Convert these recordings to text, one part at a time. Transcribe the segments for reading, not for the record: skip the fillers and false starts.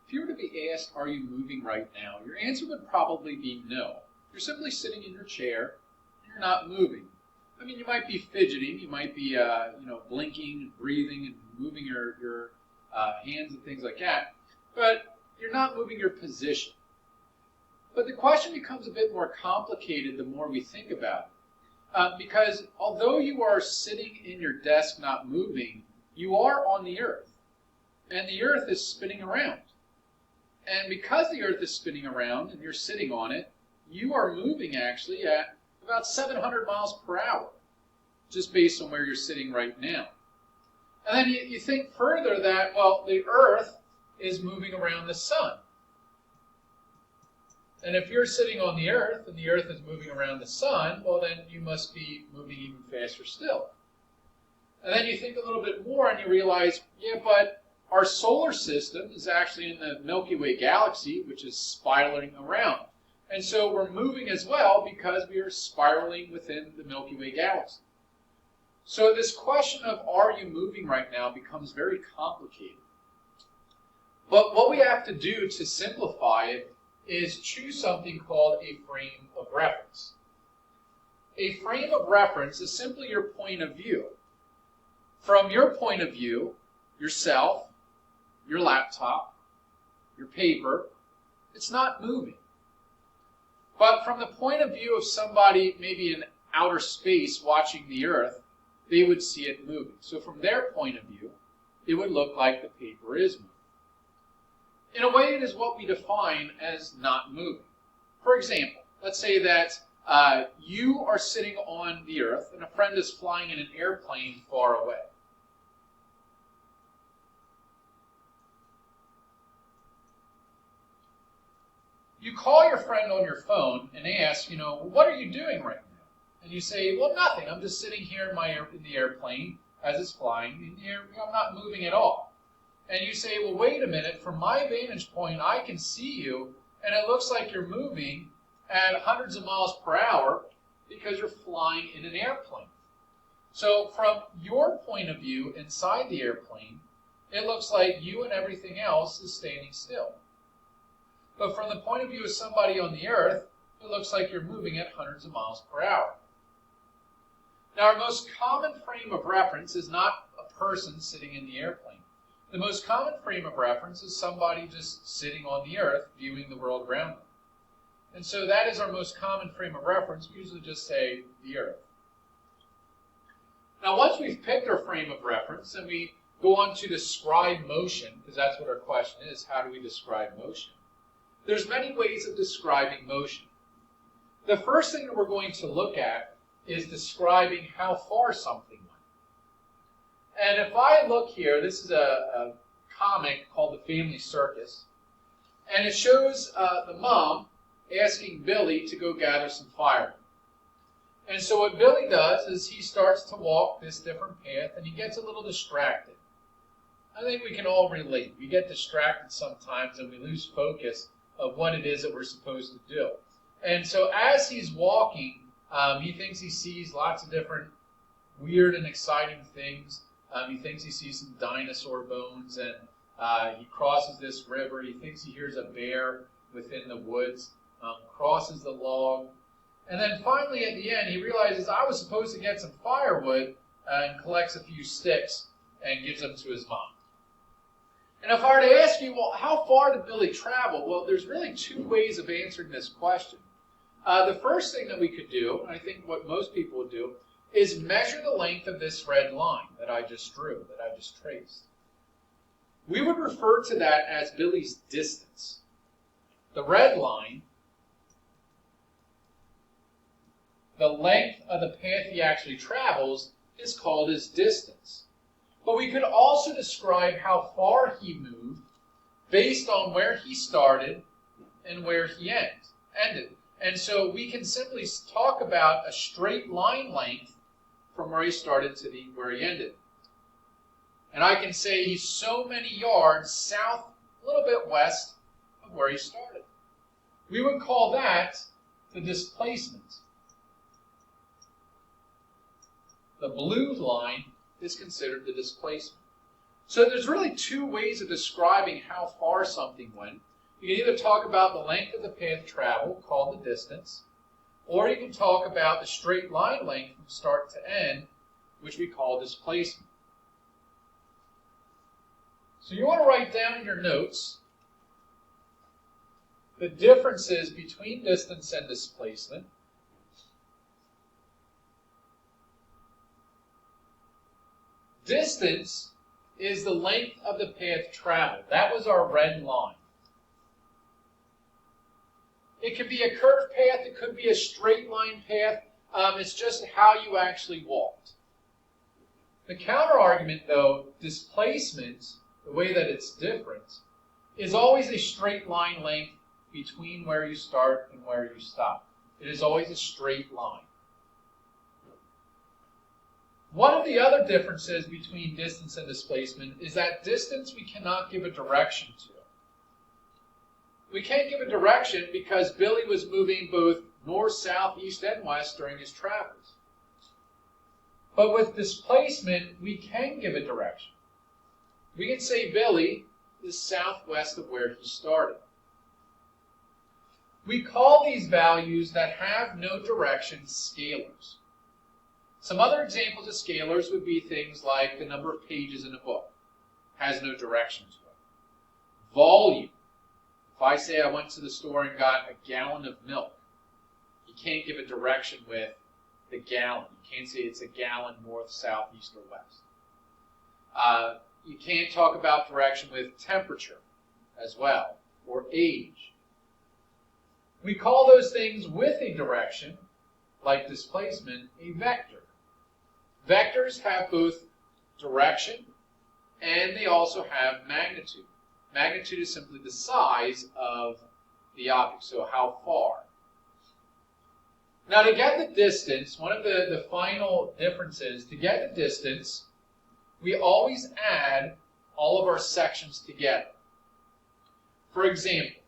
If you were to be asked, are you moving right now? Your answer would probably be no. You're simply sitting in your chair, and you're not moving. I mean, you might be fidgeting, you might be, blinking and breathing and moving your hands and things like that, but you're not moving your position. But the question becomes a bit more complicated the more we think about it. Because although you are sitting in your desk not moving, you are on the earth. And the earth is spinning around. And because the earth is spinning around and you're sitting on it, you are moving actually at about 700 miles per hour, just based on where you're sitting right now. And then you think further that, well, the earth is moving around the sun. And if you're sitting on the earth and the earth is moving around the sun, well, then you must be moving even faster still. And then you think a little bit more and you realize, yeah, but our solar system is actually in the Milky Way galaxy, which is spiraling around. And so we're moving as well because we are spiraling within the Milky Way galaxy. So this question of are you moving right now becomes very complicated. But what we have to do to simplify it is choose something called a frame of reference. A frame of reference is simply your point of view. From your point of view, yourself, your laptop, your paper, it's not moving. But from the point of view of somebody maybe in outer space watching the earth, they would see it moving. So from their point of view, it would look like the paper is moving. In a way, it is what we define as not moving. For example, let's say that you are sitting on the earth and a friend is flying in an airplane far away. You call your friend on your phone and ask, what are you doing right now? And you say, well, nothing. I'm just sitting here in the airplane as it's flying, and I'm not moving at all. And you say, well, wait a minute. From my vantage point, I can see you, and it looks like you're moving at hundreds of miles per hour because you're flying in an airplane. So from your point of view inside the airplane, it looks like you and everything else is standing still. But from the point of view of somebody on the earth, it looks like you're moving at hundreds of miles per hour. Now, our most common frame of reference is not a person sitting in the airplane. The most common frame of reference is somebody just sitting on the earth viewing the world around them. And so that is our most common frame of reference. We usually just say the earth. Now, once we've picked our frame of reference and we go on to describe motion, because that's what our question is, how do we describe motion? There's many ways of describing motion. The first thing that we're going to look at is describing how far something went. And if I look here, this is a comic called The Family Circus, and it shows the mom asking Billy to go gather some firewood. And so what Billy does is he starts to walk this different path, and he gets a little distracted. I think we can all relate. We get distracted sometimes, and we lose focus of what it is that we're supposed to do. And so as he's walking, he thinks he sees lots of different weird and exciting things. He thinks he sees some dinosaur bones, and he crosses this river. He thinks he hears a bear within the woods, crosses the log. And then finally at the end, he realizes I was supposed to get some firewood, and collects a few sticks and gives them to his mom. And if I were to ask you, well, how far did Billy travel? Well, there's really two ways of answering this question. The first thing that we could do, and I think what most people would do, is measure the length of this red line that I just drew, that I just traced. We would refer to that as Billy's distance. The red line, the length of the path he actually travels, is called his distance. But we could also describe how far he moved based on where he started and where he ended. And so we can simply talk about a straight line length from where he started to where he ended. And I can say he's so many yards south, a little bit west of where he started. We would call that the displacement. The blue line is considered the displacement. So there's really two ways of describing how far something went. You can either talk about the length of the path traveled, called the distance, or you can talk about the straight line length from start to end, which we call displacement. So you want to write down in your notes the differences between distance and displacement. Distance is the length of the path traveled. That was our red line. It could be a curved path, it could be a straight line path. It's just how you actually walked. The counter argument, though, displacement, the way that it's different, is always a straight line length between where you start and where you stop. It is always a straight line. One of the other differences between distance and displacement is that distance we cannot give a direction to. We can't give a direction because Billy was moving both north, south, east, and west during his travels. But with displacement, we can give a direction. We can say Billy is southwest of where he started. We call these values that have no direction scalars. Some other examples of scalars would be things like the number of pages in a book. Has no direction to it. Volume. If I say I went to the store and got a gallon of milk, you can't give a direction with the gallon. You can't say it's a gallon north, south, east, or west. You can't talk about direction with temperature as well, or age. We call those things with a direction, like displacement, a vector. Vectors have both direction and they also have magnitude. Magnitude is simply the size of the object, so how far. Now to get the distance, one of the final differences, to get the distance, we always add all of our sections together. For example,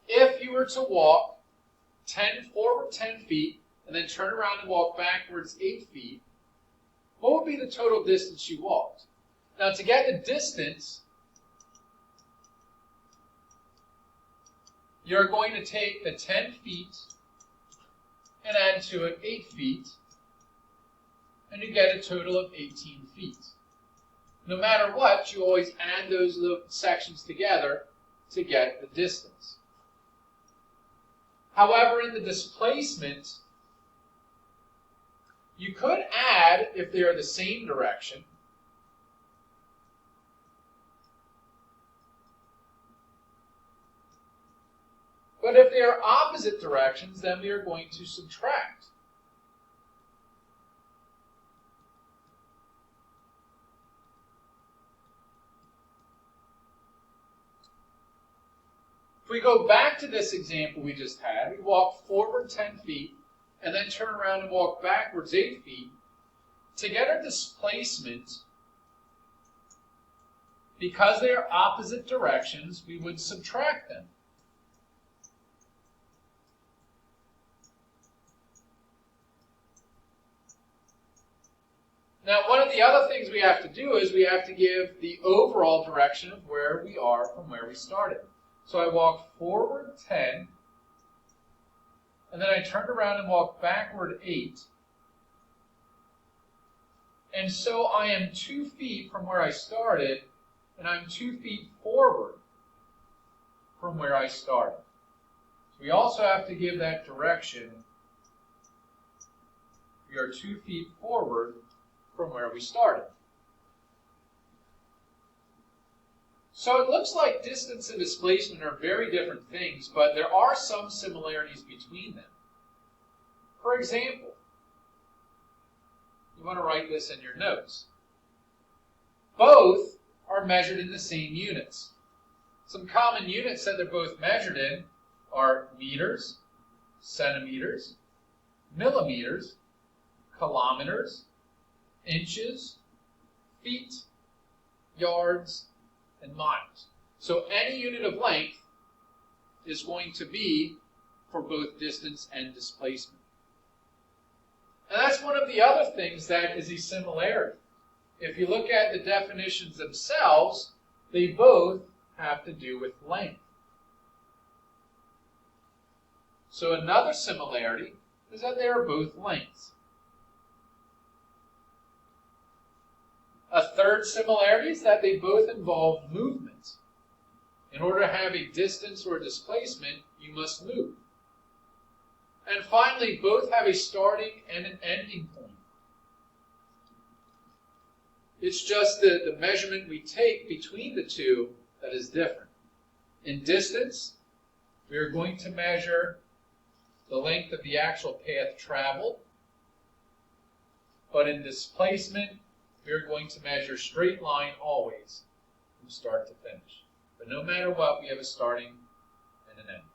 if you were to walk forward 10 feet and then turn around and walk backwards 8 feet, what would be the total distance you walked? Now to get the distance, you're going to take the 10 feet and add to it 8 feet, and you get a total of 18 feet. No matter what, you always add those little sections together to get the distance. However, in the displacement, you could add, if they are the same direction, but if they are opposite directions, then we are going to subtract. If we go back to this example we just had, we walk forward 10 feet and then turn around and walk backwards 8 feet. To get our displacement, because they are opposite directions, we would subtract them. Now, one of the other things we have to do is we have to give the overall direction of where we are from where we started. So I walked forward 10, and then I turned around and walked backward 8. And so I am 2 feet from where I started, and I'm 2 feet forward from where I started. So we also have to give that direction. We are 2 feet forward from where we started. So it looks like distance and displacement are very different things, but there are some similarities between them. For example, you want to write this in your notes. Both are measured in the same units. Some common units that they're both measured in are meters, centimeters, millimeters, kilometers, inches, feet, yards, and miles. So any unit of length is going to be for both distance and displacement. And that's one of the other things that is a similarity, if you look at the definitions themselves, they both have to do with length. So another similarity is that they are both lengths. A third similarity is that they both involve movement. In order to have a distance or displacement, you must move. And finally, both have a starting and an ending point. It's just the measurement we take between the two that is different. In distance, we are going to measure the length of the actual path traveled. But in displacement, we are going to measure straight line always from start to finish. But no matter what, we have a starting and an end.